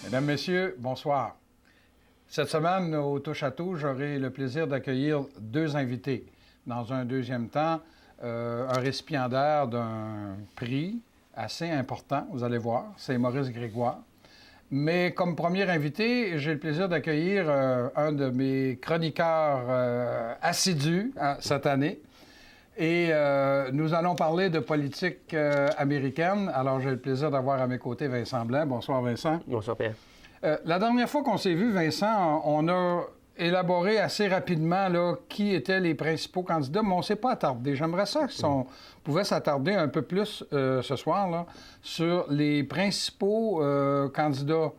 Mesdames, Messieurs, bonsoir. Cette semaine, au Touche-à-Tout, j'aurai le plaisir d'accueillir deux invités. Dans un deuxième temps, un récipiendaire d'un prix assez important, vous allez voir, c'est Maurice Grégoire. Mais comme premier invité, j'ai le plaisir d'accueillir un de mes chroniqueurs assidus cette année. Et nous allons parler de politique américaine. Alors, j'ai le plaisir d'avoir à mes côtés Vincent Blanc. Bonsoir, Vincent. Bonsoir, Pierre. La dernière fois qu'on s'est vu, Vincent, on a élaboré assez rapidement là, qui étaient les principaux candidats, mais on ne s'est pas attardé. J'aimerais ça qu'on pouvait s'attarder un peu plus ce soir là, sur les principaux candidats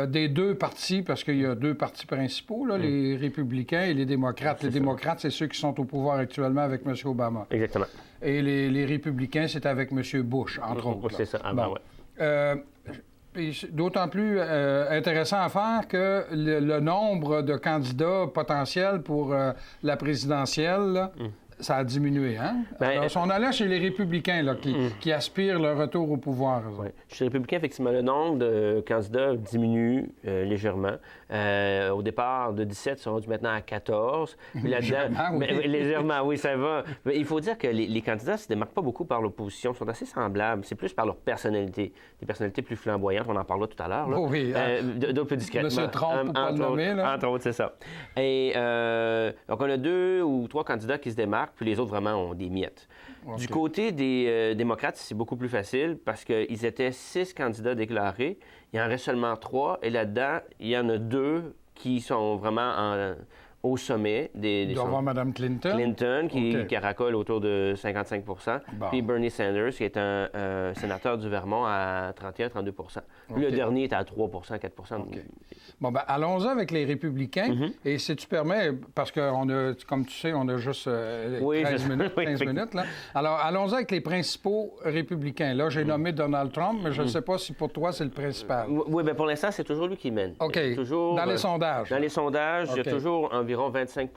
des deux partis, parce qu'il y a deux partis principaux, là, les républicains et les démocrates. Les démocrates, c'est ceux qui sont au pouvoir actuellement avec M. Obama. Exactement. Et les républicains, c'est avec M. Bush, entre autres. C'est ça. Bon. D'autant plus intéressant à faire que le nombre de candidats potentiels pour la présidentielle, là, ça a diminué, hein? Alors, si on allait chez les républicains là, qui aspirent le retour au pouvoir. Oui. Chez les républicains, effectivement, le nombre de candidats diminue légèrement. Au départ, de 17, ils sont rendus maintenant à 14. Puis légèrement, oui. Légèrement, oui, ça va. Mais il faut dire que les candidats ne se démarquent pas beaucoup par l'opposition. Ils sont assez semblables. C'est plus par leur personnalité. Des personnalités plus flamboyantes, on en parlera tout à l'heure. Oh oui. D'autres plus discrètement. M. Trump, pour pas le nommer, là. Entre autres, c'est ça. Et donc, on a 2 ou 3 candidats qui se démarquent, puis les autres, vraiment, ont des miettes. Okay. Du côté des démocrates, c'est beaucoup plus facile parce qu'ils étaient 6 candidats déclarés. Il en reste seulement 3. Et là-dedans, il y en a 2 qui sont vraiment au sommet. Il doit y avoir Mme Clinton. Clinton, qui caracole autour de 55 bon. Puis Bernie Sanders, qui est un sénateur du Vermont à 31-32 Puis le dernier est à 3 4 Bon, bien, allons-y avec les républicains. Et si tu permets, parce qu'on a, comme tu sais, on a juste 15 minutes. Là. Alors, allons-y avec les principaux républicains. Là, j'ai nommé Donald Trump, mais je ne sais pas si pour toi, c'est le principal. Oui, bien, pour l'instant, c'est toujours lui qui mène. OK. Toujours, dans les sondages. Dans les sondages, il y a toujours environ 25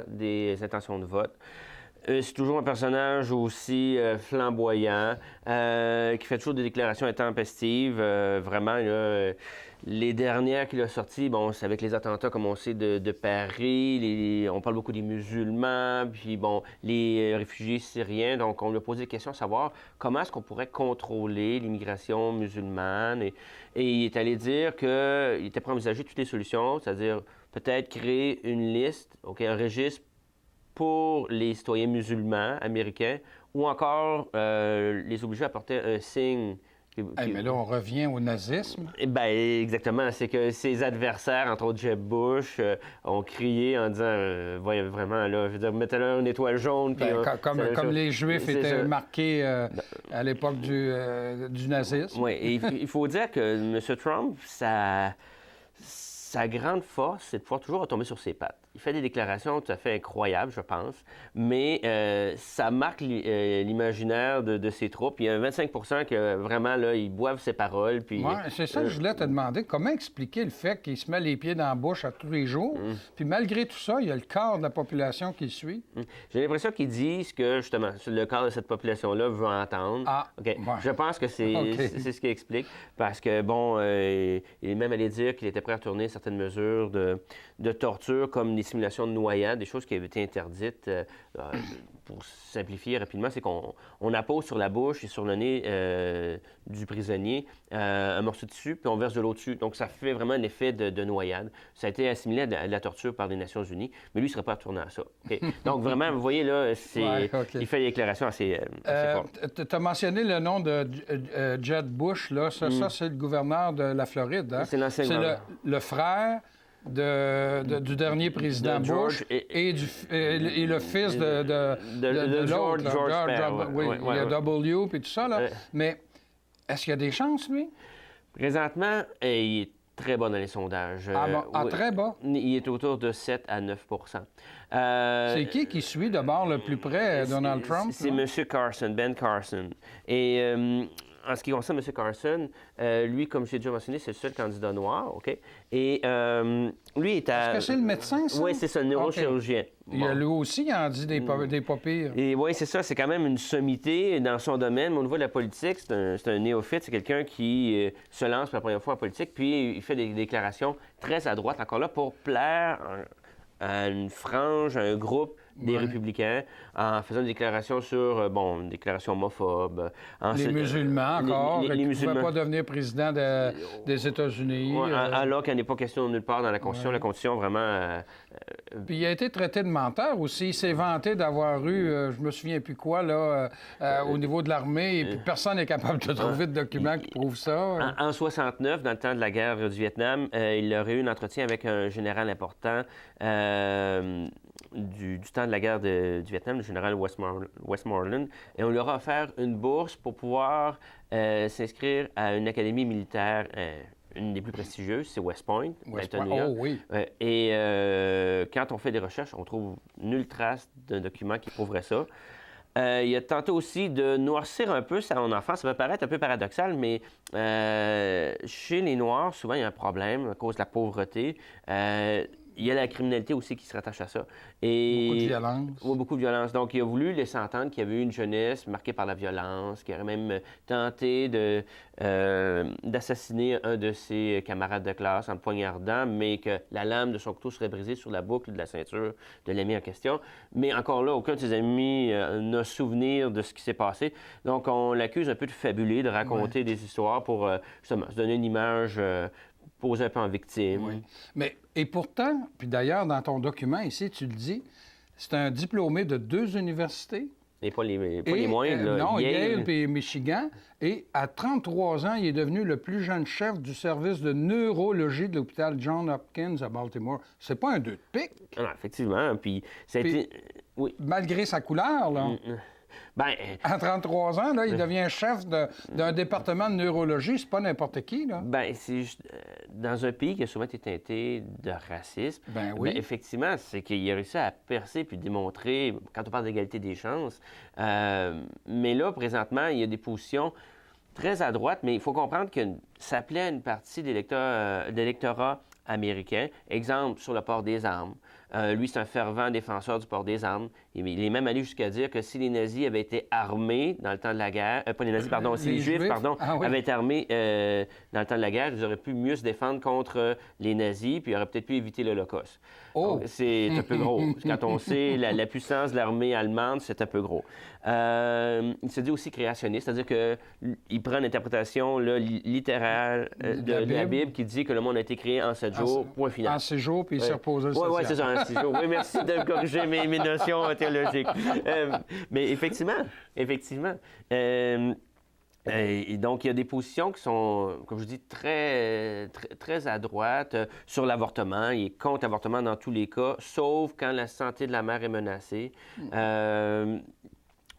des intentions de vote. C'est toujours un personnage aussi flamboyant, qui fait toujours des déclarations intempestives. Vraiment, là, les dernières qu'il a sorties, bon, c'est avec les attentats, comme on sait, de Paris. On parle beaucoup des musulmans, puis bon, les réfugiés syriens. Donc, on lui a posé des questions à savoir comment est-ce qu'on pourrait contrôler l'immigration musulmane. Et il est allé dire qu'il était prêt à envisager toutes les solutions, c'est-à-dire peut-être créer une liste, un registre pour les citoyens musulmans américains, ou encore les obliger à porter un signe. Mais là, on revient au nazisme. Bien, exactement. C'est que ses adversaires, entre autres Jeb Bush, ont crié en disant voyez, vraiment, là, je veux dire, mettez-leur une étoile jaune. Puis, comme les Juifs étaient marqués à l'époque du nazisme. Oui, et il faut dire que M. Trump, sa grande force, c'est de pouvoir toujours retomber sur ses pattes. Il fait des déclarations tout à fait incroyables, je pense, mais ça marque l'imaginaire de ses troupes. Il y a 25 que vraiment, là, ils boivent ses paroles. Puis, c'est ça que je voulais te demander. Comment expliquer le fait qu'il se met les pieds dans la bouche à tous les jours, puis malgré tout ça, il y a le quart de la population qui le suit? J'ai l'impression qu'ils disent que, justement, le quart de cette population-là veut entendre. Je pense que c'est ce qui explique, parce que, bon, il est même allé dire qu'il était prêt à retourner certaines mesures de torture, comme les simulations de noyade, des choses qui avaient été interdites. Pour simplifier rapidement, c'est qu'on appose sur la bouche et sur le nez du prisonnier un morceau de tissu, puis on verse de l'eau dessus. Donc, ça fait vraiment un effet de noyade. Ça a été assimilé à la torture par les Nations unies, mais lui, il ne serait pas retourné à ça. Okay? Donc, vraiment, vous voyez, là, il fait des déclarations assez fortes. Tu as mentionné le nom de Jeb Bush, là. Ça, c'est le gouverneur de la Floride. Hein? C'est le frère du dernier président Bush et le fils de l'autre, George. Oui, il y a W et tout ça. Là. Mais est-ce qu'il y a des chances, lui? Présentement, il est très bas dans les sondages. Très bas? Il est autour de 7 à 9 C'est qui suit d'abord le plus près Donald Trump? C'est M. Carson, Ben Carson. Et en ce qui concerne M. Carson, lui, comme j'ai déjà mentionné, c'est le seul candidat noir, OK? Et lui est à... Est-ce que c'est le médecin, ça? Oui, c'est ça, le neurochirurgien. Okay. Il a lui aussi, il en dit des pas pires. Et oui, c'est ça, c'est quand même une sommité dans son domaine. Mais au niveau de la politique, c'est un néophyte, c'est quelqu'un qui se lance pour la première fois en politique, puis il fait des déclarations très à droite, encore là, pour plaire à une frange, à un groupe des républicains, en faisant des déclarations sur, une déclaration homophobe. Les musulmans, encore, les qui ne musulmans. pouvaient pas devenir président des États-Unis. Ouais, alors qu'il n'y en a pas question nulle part dans la Constitution. La Constitution, vraiment... Puis il a été traité de menteur aussi. Il s'est vanté d'avoir eu, je me souviens plus quoi, là, au niveau de l'armée, et puis personne n'est capable de trouver de documents qui prouvent ça. En 69, dans le temps de la guerre du Vietnam, il aurait eu un entretien avec un général important du temps de la guerre du Vietnam, le général Westmoreland, et on lui aura offert une bourse pour pouvoir s'inscrire à une académie militaire, une des plus prestigieuses, c'est West Point, à New York. Oh oui. Et quand on fait des recherches, on trouve nulle trace d'un document qui prouverait ça. Il a tenté aussi de noircir un peu son enfance. Ça peut paraître un peu paradoxal, mais chez les Noirs, souvent, il y a un problème à cause de la pauvreté. Il y a la criminalité aussi qui se rattache à ça. Et... Beaucoup de violence. Oui, beaucoup de violence. Donc, il a voulu laisser entendre qu'il y avait eu une jeunesse marquée par la violence, qu'il aurait même tenté d'assassiner un de ses camarades de classe en le poignardant, mais que la lame de son couteau serait brisée sur la boucle de la ceinture de l'ami en question. Mais encore là, aucun de ses amis n'a souvenir de ce qui s'est passé. Donc, on l'accuse un peu de fabuler, de raconter des histoires pour justement se donner une image... posé un peu en victime. Oui. Mais, et pourtant, puis d'ailleurs, dans ton document ici, tu le dis, c'est un diplômé de 2 universités. Et pas les moindres, là. Non, Yale et Michigan. Et à 33 ans, il est devenu le plus jeune chef du service de neurologie de l'hôpital Johns Hopkins à Baltimore. C'est pas un 2 de pique. Ah, effectivement. Puis ça a été... Oui. Malgré sa couleur, là. Ben, à 33 ans, là, il devient chef d'un département de neurologie. C'est pas n'importe qui, là. Ben, c'est juste... dans un pays qui a souvent été teinté de racisme, ben oui. Effectivement, c'est qu'il a réussi à percer puis démontrer, quand on parle d'égalité des chances. Mais là, présentement, il y a des positions très à droite, mais il faut comprendre que ça plaît à une partie de l'électorat américain. Exemple, sur le port des armes. Lui, c'est un fervent défenseur du port des armes. Il est même allé jusqu'à dire que si les nazis avaient été armés dans le temps de la guerre... pas les nazis, pardon, si les Juifs, pardon, avaient été armés dans le temps de la guerre, ils auraient pu mieux se défendre contre les nazis, puis ils auraient peut-être pu éviter l'Holocauste. Oh. C'est un peu gros. Quand on sait la puissance de l'armée allemande, c'est un peu gros. Il se dit aussi créationniste, c'est-à-dire qu'il prend l'interprétation littérale de la Bible qui dit que le monde a été créé en 7 jours, point final. En 6 jours, puis il s'est reposé le 7e. Oui, c'est ça, en 6 jours. Oui, merci de corriger mes notions théologiques. Mais effectivement. Et donc, il y a des positions qui sont, comme je dis, très à droite sur l'avortement. Il est contre l'avortement dans tous les cas, sauf quand la santé de la mère est menacée.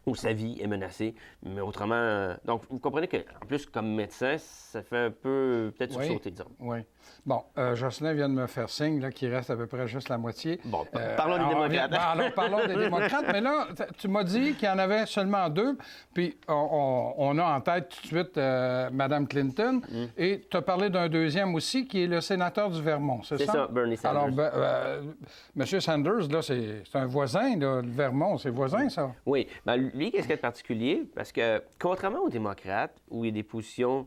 Ou sa vie est menacée. Mais autrement... donc, vous comprenez qu'en plus, comme médecin, ça fait un peu peut-être sursauter, disons. Oui. Bon, Jocelyn vient de me faire signe là, qu'il reste à peu près juste la moitié. Bon, parlons des démocrates. Alors, parlons des démocrates. Mais là, tu m'as dit qu'il y en avait seulement 2. Puis on a en tête tout de suite Mme Clinton. Et tu as parlé d'un deuxième aussi, qui est le sénateur du Vermont, c'est ça? C'est ça, Bernie Sanders. Alors, M. Sanders, là, c'est un voisin, là, le Vermont. C'est voisin, ça? Oui. Ben, lui, qu'est-ce qu'il y a de particulier? Parce que, contrairement aux démocrates, où il y a des positions...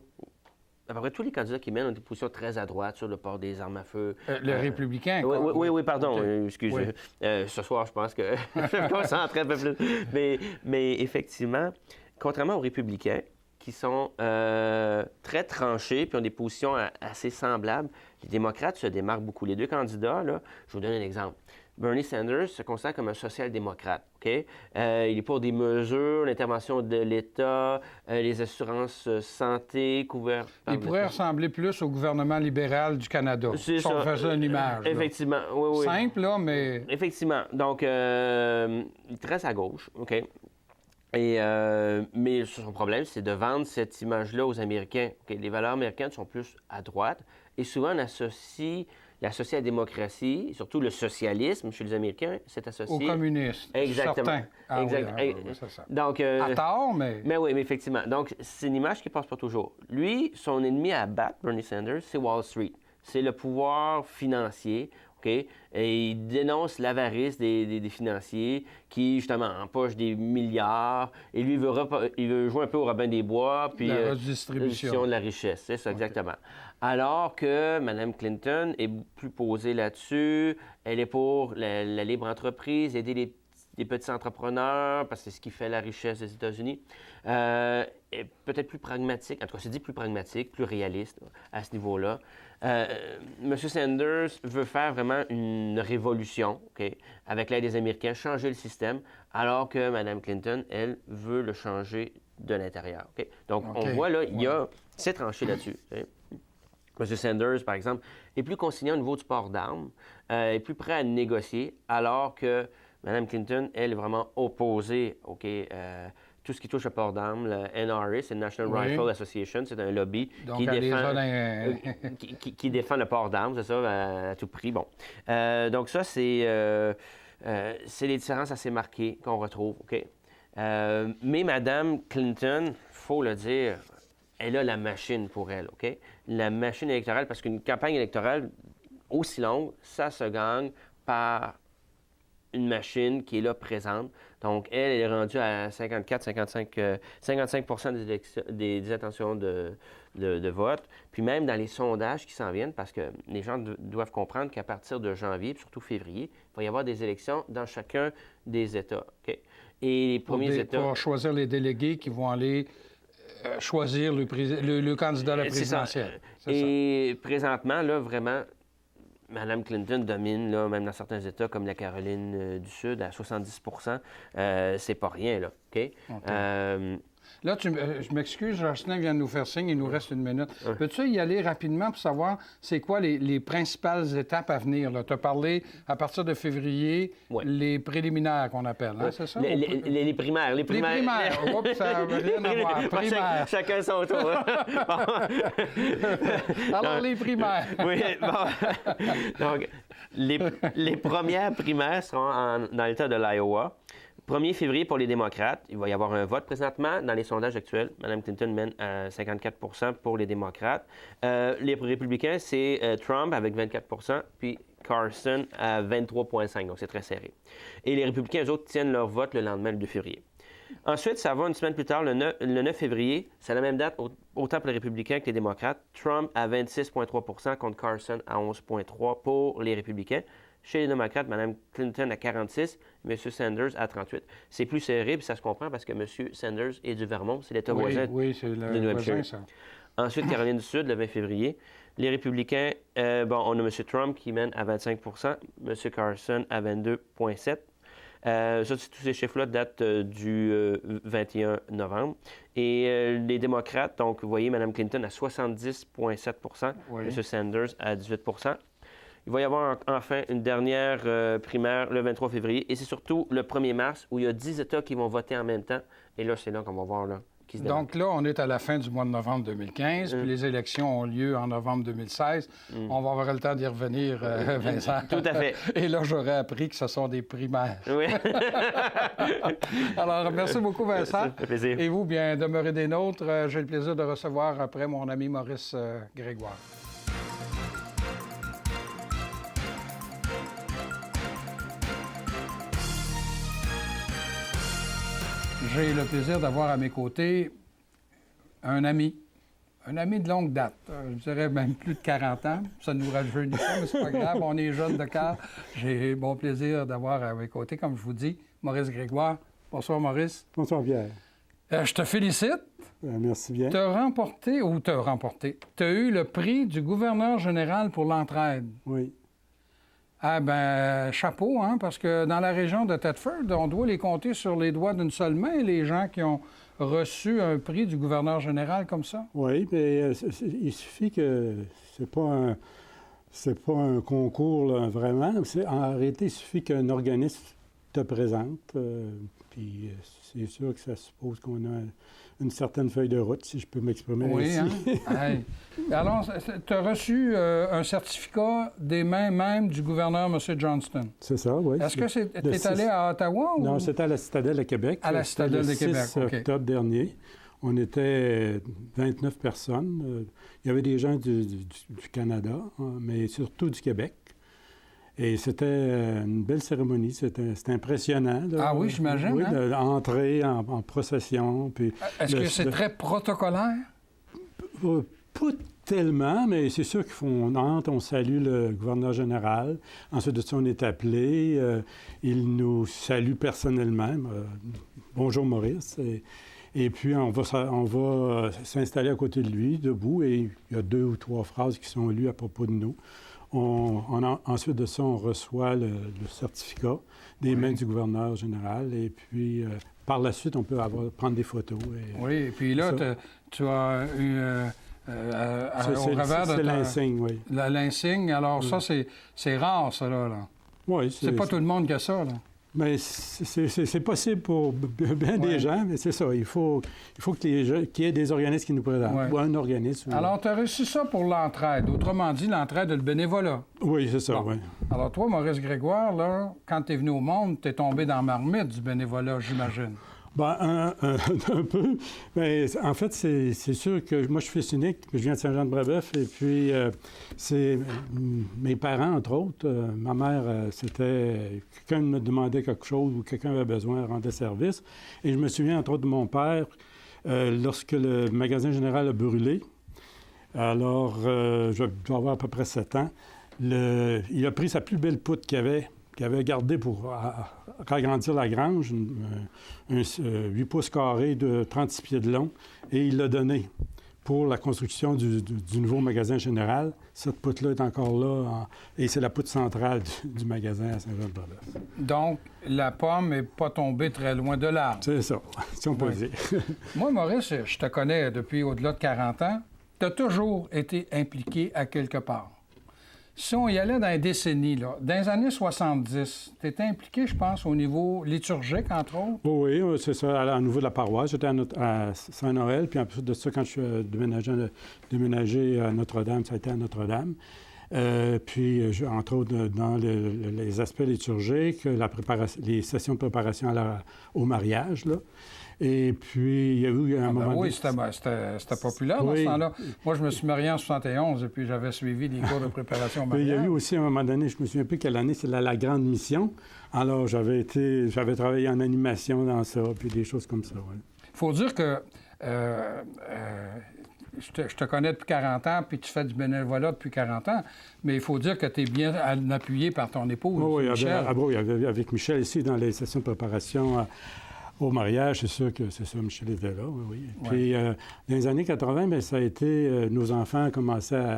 À peu près tous les candidats qui mènent ont des positions très à droite sur le port des armes à feu. Le républicain, quoi. Oui, pardon. Okay. Excusez. Oui. Ce soir, je pense que je me concentrer un peu plus. Mais effectivement, contrairement aux républicains, qui sont très tranchés puis ont des positions assez semblables, les démocrates se démarquent beaucoup. Les 2 candidats, là, je vous donne un exemple. Bernie Sanders se considère comme un social-démocrate. OK? Il est pour des mesures, l'intervention de l'État, les assurances santé couvertes par... Il pourrait ressembler plus au gouvernement libéral du Canada. C'est ça. On faisait une image. Effectivement, oui. Simple, là, mais... Effectivement. Donc, il est très à gauche. OK? Et, mais son problème, c'est de vendre cette image-là aux Américains. Okay? Les valeurs américaines sont plus à droite. Et souvent, on associe est associé à la démocratie, surtout le socialisme chez les Américains, c'est associé... Aux communistes. Exactement. Certains. Ah, Exact. oui, c'est ça. Donc, à tort, mais... Mais oui, mais effectivement. Donc, c'est une image qui passe pas toujours. Lui, son ennemi à battre, Bernie Sanders, c'est Wall Street. C'est le pouvoir financier, OK? Et il dénonce l'avarice des financiers qui, justement, empochent des milliards. Et lui, il veut jouer un peu au Robin des Bois, puis la redistribution de la richesse. C'est ça, exactement. Alors que Mme Clinton est plus posée là-dessus. Elle est pour la libre entreprise, aider les petits entrepreneurs, parce que c'est ce qui fait la richesse des États-Unis. Est peut-être plus pragmatique, en tout cas, c'est dit plus pragmatique, plus réaliste à ce niveau-là. M. Sanders veut faire vraiment une révolution, OK, avec l'aide des Américains, changer le système, alors que Mme Clinton, elle, veut le changer de l'intérieur. OK? Donc, on voit là, il y a... C'est tranché là-dessus. M. Sanders, par exemple, est plus conciliant au niveau du port d'armes, est plus prêt à négocier, alors que Mme Clinton, elle, est vraiment opposée, OK, tout ce qui touche au port d'armes. Le NRA, c'est le National Rifle Association, c'est un lobby qui défend le port d'armes, c'est ça, à tout prix. Bon. Donc ça, c'est les différences assez marquées qu'on retrouve, OK? Mais Mme Clinton, il faut le dire, elle a la machine pour elle, OK? La machine électorale, parce qu'une campagne électorale aussi longue, ça se gagne par une machine qui est là présente. Donc, elle est rendue à 55 des intentions de vote. Puis même dans les sondages qui s'en viennent, parce que les gens doivent comprendre qu'à partir de janvier, puis surtout février, il va y avoir des élections dans chacun des États. OK? Et les premiers États... Pour choisir les délégués qui vont aller choisir le candidat à la présidentielle. Et présentement, là, vraiment... Mme Clinton domine, là, même dans certains États comme la Caroline du Sud, à 70 c'est pas rien, là. OK? Là, je m'excuse, Jocelyn vient de nous faire signe, il nous reste une minute. Peux-tu y aller rapidement pour savoir c'est quoi les principales étapes à venir? Tu as parlé, à partir de février, les préliminaires qu'on appelle, hein, c'est ça? Les primaires. Les primaires. Oups, ça n'a rien à voir. Primaires. Chacun son tour. Alors, les primaires. Oui, bon. Donc, les premières primaires seront dans l'État de l'Iowa. 1er février pour les démocrates. Il va y avoir un vote présentement. Dans les sondages actuels, Mme Clinton mène à 54 pour les démocrates. Les républicains, c'est Trump avec 24 puis Carson à 23,5 donc c'est très serré. Et les républicains, eux autres, tiennent leur vote le lendemain, le 2 février. Ensuite, ça va une semaine plus tard, le 9 février. C'est la même date, autant pour les républicains que les démocrates. Trump à 26,3 contre Carson à 11,3 pour les républicains. Chez les démocrates, Mme Clinton à 46, M. Sanders à 38. C'est plus serré, puis ça se comprend parce que M. Sanders est du Vermont, c'est l'État voisin c'est le New voisin, Hampshire. ça. Ensuite, Caroline du Sud, le 20 février. Les républicains, on a M. Trump qui mène à 25 M. Carson à 22,7 tous ces chiffres-là datent du 21 novembre. Et les démocrates, donc, vous voyez, Mme Clinton à 70,7 M. Sanders à 18 Il va y avoir enfin une dernière primaire le 23 février. Et c'est surtout le 1er mars où il y a 10 États qui vont voter en même temps. Et là, c'est là qu'on va voir là, qui se démarque. Donc là, on est à la fin du mois de novembre 2015, puis les élections ont lieu en novembre 2016. On va avoir le temps d'y revenir, Vincent. Tout à fait. Et là, j'aurais appris que ce sont des primaires. Oui. Alors, merci beaucoup, Vincent. Ça fait plaisir. Et vous, bien, demeurez des nôtres. J'ai le plaisir de recevoir après mon ami Maurice Grégoire. J'ai le plaisir d'avoir à mes côtés un ami de longue date. Je dirais même plus de 40 ans. Ça nous rajeunit pas, mais c'est pas grave, on est jeunes de cœur. J'ai bon plaisir d'avoir à mes côtés, comme je vous dis, Maurice Grégoire. Bonsoir, Maurice. Bonsoir, Pierre. Je te félicite. Merci bien. Tu as eu le prix du gouverneur général pour l'entraide. Oui. Ah ben, chapeau, hein, parce que dans la région de Thetford, on doit les compter sur les doigts d'une seule main, les gens qui ont reçu un prix du gouverneur général comme ça. Oui, mais il suffit que c'est pas un concours, là, vraiment. En réalité, il suffit qu'un organisme te présente, puis c'est sûr que ça suppose qu'on a une certaine feuille de route, si je peux m'exprimer oui, ainsi. Hein? Hey. Alors, tu as reçu un certificat des mains même du gouverneur, M. Johnston. C'est ça, oui. Est-ce que tu es allé à Ottawa? Non, c'était à la Citadelle de Québec. À la Citadelle de Québec, le 6 octobre dernier. On était 29 personnes. Il y avait des gens du Canada, mais surtout du Québec. Et c'était une belle cérémonie. C'était impressionnant. Là. Ah oui, j'imagine. Oui, hein? entrer en procession. Est-ce que c'est très protocolaire? Pas tellement, mais c'est sûr qu'on entre, on salue le gouverneur général. Ensuite de ça, on est appelé. Il nous salue personnellement. Bonjour Maurice. Et puis, on va s'installer à côté de lui, debout, et il y a 2 ou 3 phrases qui sont lues à propos de nous. Ensuite de ça, on reçoit le certificat des mains du gouverneur général, et puis, par la suite, on peut prendre des photos. Oui, et puis là, tu as eu... au revers de c'est l'insigne, oui. L'insigne, alors ça, c'est rare, ça, là. Oui, c'est pas tout le monde qui a ça, là. Mais c'est possible pour bien des gens, mais c'est ça. Il faut qu'il y ait des organismes qui nous présentent, ou un organisme. Alors, tu as reçu ça pour l'entraide. Autrement dit, l'entraide et le bénévolat. Oui, c'est ça, oui. Alors, toi, Maurice Grégoire, là, quand tu es venu au monde, tu es tombé dans la marmite du bénévolat, j'imagine. Bien, un peu. Mais en fait, c'est sûr que moi, je suis fils unique, je viens de Saint-Jean-de-Brébeuf, et puis c'est mes parents, entre autres. Ma mère, c'était... Quelqu'un me demandait quelque chose ou quelqu'un avait besoin, elle rendait service. Et je me souviens, entre autres, de mon père, lorsque le magasin général a brûlé. Alors, je dois avoir à peu près 7 ans. Il a pris sa plus belle poutre qu'il avait gardée pour agrandir la grange, un 8 pouces carrés de 36 pieds de long, et il l'a donné pour la construction du nouveau magasin général. Cette poutre-là est encore là, et c'est la poutre centrale du magasin à Saint-Jean-de-Brébeuf. Donc, la pomme n'est pas tombée très loin de l'arbre. C'est ça, si on peut dire. Moi, Maurice, je te connais depuis au-delà de 40 ans. Tu as toujours été impliqué à quelque part. Si on y allait dans les décennies, là, dans les années 70, tu étais impliqué, je pense, au niveau liturgique, entre autres? Oui, c'est ça, au niveau de la paroisse. J'étais à Saint-Noël, puis en plus de ça, quand je suis déménagé à Notre-Dame, ça a été à Notre-Dame. Puis, entre autres, dans les aspects liturgiques, les sessions de préparation au mariage, là. Et puis, il y a eu un moment... Oui, c'était populaire dans ce temps-là. Moi, je me suis marié en 71 et puis j'avais suivi les cours de préparation au mariage. Il y a eu aussi, à un moment donné, je me souviens plus quelle année, c'est la Grande Mission. Alors, j'avais travaillé en animation dans ça, puis des choses comme ça, oui. Il faut dire que je te connais depuis 40 ans, puis tu fais du bénévolat depuis 40 ans, mais il faut dire que tu es bien appuyé par ton épouse, Michel. Oui, avec Michel ici, dans les sessions de préparation au mariage, c'est sûr que c'est ça, Michel était là, oui. Puis, dans les années 80, bien, ça a été... nos enfants commençaient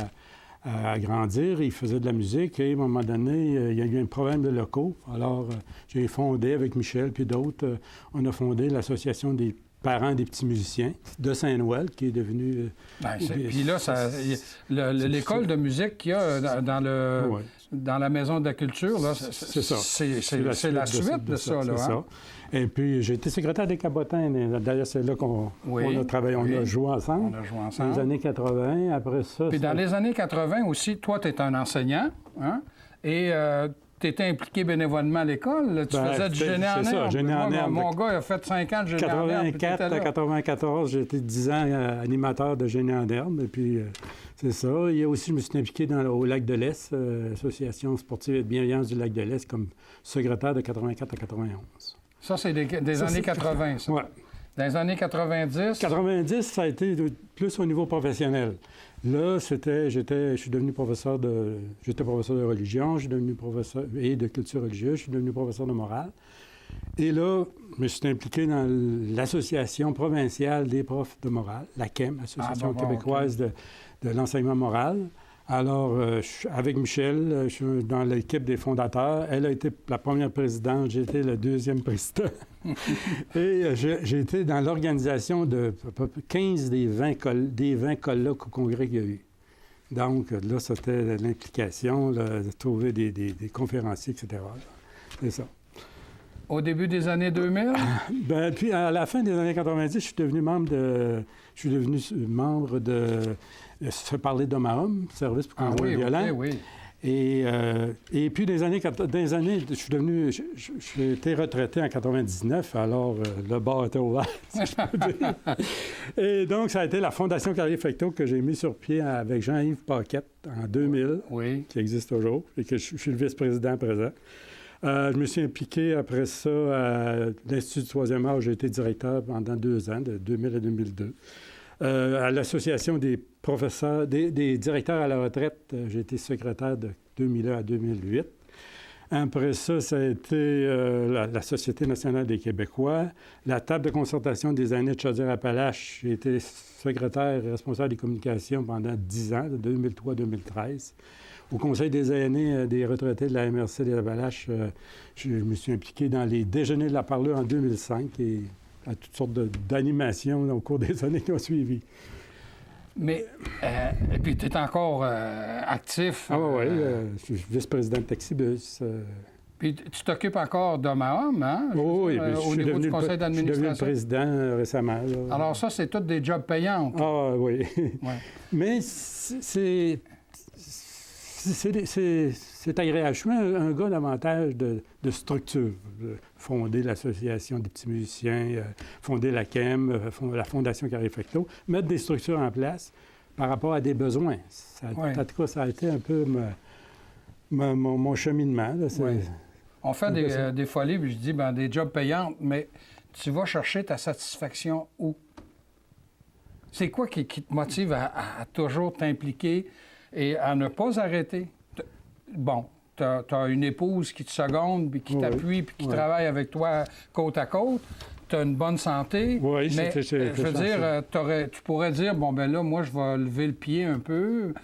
à grandir, ils faisaient de la musique, et à un moment donné, il y a eu un problème de locaux. Alors, j'ai fondé, avec Michel puis d'autres, on a fondé l'Association des parents des petits musiciens de Saint-Noël, qui est devenu... Puis là, l'école de musique qu'il y a dans la Maison de la Culture, là, c'est ça. C'est la suite de ça, là. C'est ça. Et puis, j'ai été secrétaire des Cabotins. D'ailleurs, c'est là qu'on a travaillé. On a joué ensemble. On a joué ensemble. Dans les années 80, après ça... Puis dans les années 80 aussi, toi, tu es un enseignant, hein? Et tu étais impliqué bénévolement à l'école. Tu faisais du génie en herbe. C'est ça, génie en herbe. Mon gars, il a fait 5 ans de génie en herbe. 84 à 94, j'ai été 10 ans animateur de génie en herbe. Et puis, c'est ça. Il y a aussi, je me suis impliqué au Lac de l'Est, Association sportive et de bienveillance du Lac de l'Est, comme secrétaire de 84 à 91. Ça, c'est des années 80, ça? Oui. Dans les années 90? 90, ça a été plus au niveau professionnel. Là, je suis devenu professeur j'étais professeur de religion, je suis devenu professeur et de culture religieuse, je suis devenu professeur de morale. Et là, je me suis impliqué dans l'Association provinciale des profs de morale, l'AQEM, Association québécoise de l'enseignement moral. Alors, avec Michel, je suis dans l'équipe des fondateurs. Elle a été la première présidente, j'ai été le deuxième président. Et j'ai été dans l'organisation de 15 des 20 colloques au congrès qu'il y a eu. Donc, là, c'était l'implication, de trouver des conférenciers, etc. C'est ça. Au début des années 2000? Ben, puis à la fin des années 90, je suis devenu membre de Se parler d'homme à homme, service pour conjoint violent. Oui. Et puis des années, j'ai été retraité en 99, alors le bar était ouvert, si je peux dire. Et donc, ça a été la Fondation Carrier-Fecteau que j'ai mis sur pied avec Jean-Yves Paquette en 2000, qui existe toujours, et que je suis le vice-président présent. Je me suis impliqué après ça à l'Institut du troisième âge. J'ai été directeur pendant 2 ans, de 2000 à 2002. À l'Association des professeurs, des directeurs à la retraite, j'ai été secrétaire de 2001 à 2008. Après ça, ça a été la Société nationale des Québécois, la table de concertation des aînés de Chaudière-Appalaches. J'ai été secrétaire et responsable des communications pendant 10 ans, de 2003 à 2013. Au Conseil des aînés des retraités de la MRC des Appalaches, je me suis impliqué dans les déjeuners de la parlure en 2005 et à toutes sortes d'animations au cours des années qui ont suivi. Mais, et puis, tu es encore actif. Ah oui, je suis vice-président de Taxibus. Puis, tu t'occupes encore d'homme à homme, hein? Oui, au niveau du conseil d'administration. Je suis devenu le président récemment. Là. Alors ça, c'est tous des jobs payants. Ah oui. Ouais. Mais c'est agréable. Je suis un gars davantage de structure. Fonder l'Association des petits musiciens, fonder la CAM, la Fondation Carrier-Fecteau, mettre des structures en place par rapport à des besoins. En tout cas, ça a été un peu mon cheminement. Là, on fait des folies, puis je dis, des jobs payants, mais tu vas chercher ta satisfaction où? C'est quoi qui te motive à toujours t'impliquer et à ne pas arrêter? Bon, tu as une épouse qui te seconde, puis qui t'appuie, puis qui travaille avec toi côte à côte. Tu as une bonne santé. Oui, mais je veux dire, tu pourrais dire, là, moi, je vais lever le pied un peu,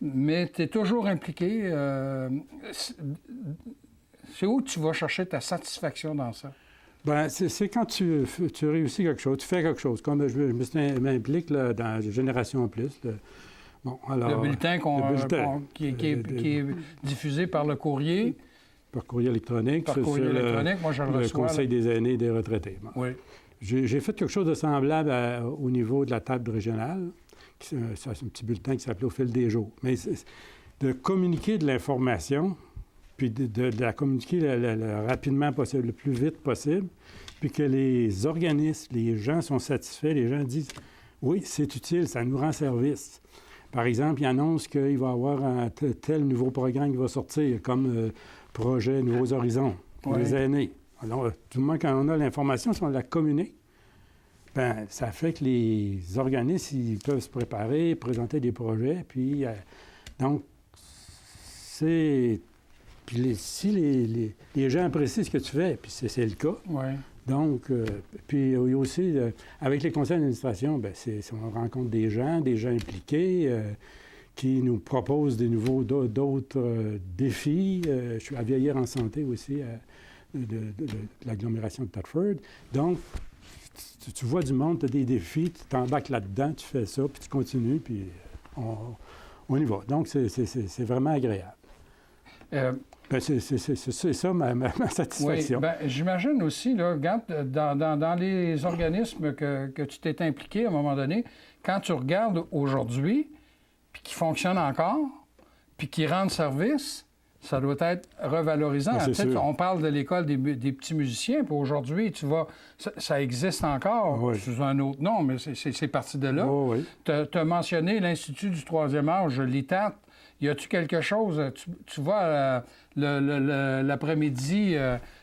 mais tu es toujours impliqué. C'est où tu vas chercher ta satisfaction dans ça? Bien, c'est quand tu réussis quelque chose, tu fais quelque chose. Comme je m'implique là, dans Génération Plus. Bon, alors, le bulletin, qui est diffusé par le courrier. Par courrier électronique. Par courrier électronique, moi, je le reçois. Le Conseil des aînés et des retraités. Bon. Oui. J'ai fait quelque chose de semblable au niveau de la table régionale. C'est un petit bulletin qui s'appelait Au fil des jours. Mais de communiquer de l'information, puis de la communiquer le rapidement possible, le plus vite possible, puis que les organismes, les gens sont satisfaits, les gens disent « Oui, c'est utile, ça nous rend service ». Par exemple, ils annoncent qu'il va y avoir un tel nouveau programme qui va sortir, comme projet Nouveaux Horizons pour les aînés. Alors, du moment quand on a l'information, si on la communique, bien, ça fait que les organismes, ils peuvent se préparer, présenter des projets, puis donc, c'est... Puis si les gens apprécient ce que tu fais, puis c'est le cas. Donc, puis aussi, avec les conseils d'administration, bien, on rencontre des gens impliqués qui nous proposent d'autres défis. Je suis à Vieillir en santé aussi, de l'agglomération de Thetford. Donc, tu vois du monde, tu as des défis, tu t'embarques là-dedans, tu fais ça, puis tu continues, puis on y va. Donc, c'est vraiment agréable. C'est ça ma satisfaction. Oui, j'imagine aussi, là, regarde, dans les organismes que tu t'es impliqué à un moment donné, quand tu regardes aujourd'hui, puis qui fonctionnent encore, puis qui rendent service, ça doit être revalorisant. On parle de l'École des petits musiciens, puis aujourd'hui, tu vois, ça existe encore, sous un autre nom, mais c'est parti de là. Tu as mentionné l'Institut du troisième âge, l'ITAT. Y a-tu quelque chose, tu vois, l'après-midi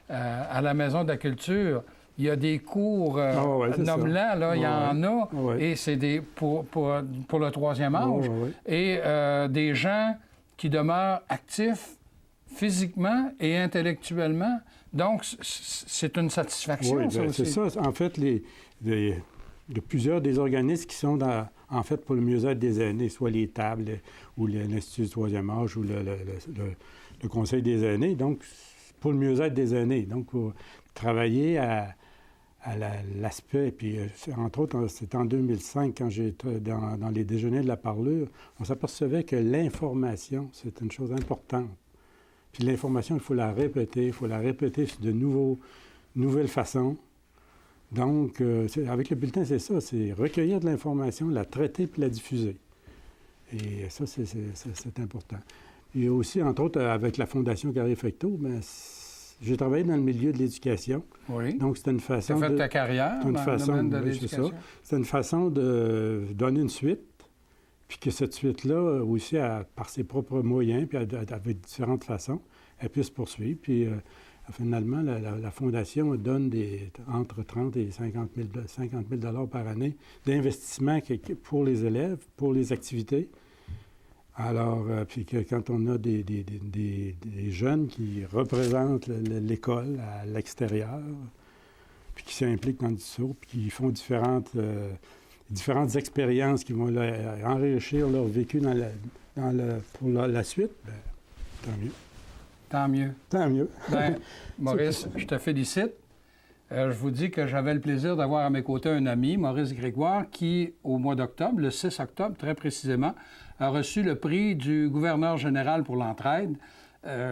à la Maison de la Culture, il y a des cours nommants, là, il y en a, et c'est pour le troisième âge, et des gens qui demeurent actifs physiquement et intellectuellement. Donc, c'est une satisfaction, ça aussi. C'est ça. En fait, de plusieurs des organismes qui sont en fait pour le mieux-être des aînés, soit les tables ou l'Institut du troisième âge ou le Conseil des aînés. Donc, pour le mieux-être des aînés. Donc, pour travailler à l'aspect, puis entre autres, c'était en 2005, quand j'étais dans les déjeuners de la parlure, on s'apercevait que l'information, c'est une chose importante. Puis l'information, il faut la répéter sur de nouvelle façon. Donc, avec le bulletin, c'est ça, c'est recueillir de l'information, la traiter puis la diffuser. Et ça, c'est important. Et aussi, entre autres, avec la Fondation Carré-Fecteau, j'ai travaillé dans le milieu de l'éducation. Oui. Donc, c'était une façon Tu as fait ta carrière dans le domaine de l'éducation? C'était une façon de donner une suite, puis que cette suite-là, aussi, par ses propres moyens, puis avec différentes façons, elle puisse poursuivre. Puis, finalement, la Fondation donne entre 30 et 50 000 par année d'investissement pour les élèves, pour les activités. Alors, puis que quand on a des jeunes qui représentent l'école à l'extérieur, puis qui s'impliquent dans le discours, puis qui font différentes expériences qui vont enrichir leur vécu pour la suite, bien, tant mieux. Tant mieux. Tant mieux. Bien, Maurice, je te félicite. Je vous dis que j'avais le plaisir d'avoir à mes côtés un ami, Maurice Grégoire, qui, au mois d'octobre, le 6 octobre très précisément, a reçu le prix du gouverneur général pour l'entraide.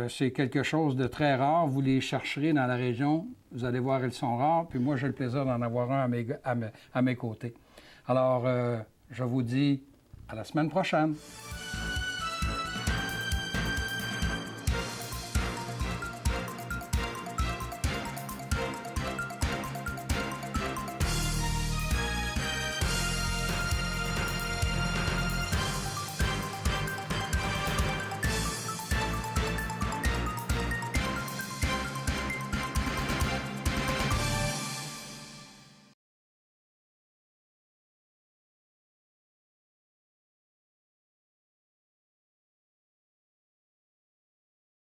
C'est quelque chose de très rare. Vous les chercherez dans la région. Vous allez voir, ils sont rares. Puis moi, j'ai le plaisir d'en avoir un à mes côtés. Alors, je vous dis à la semaine prochaine.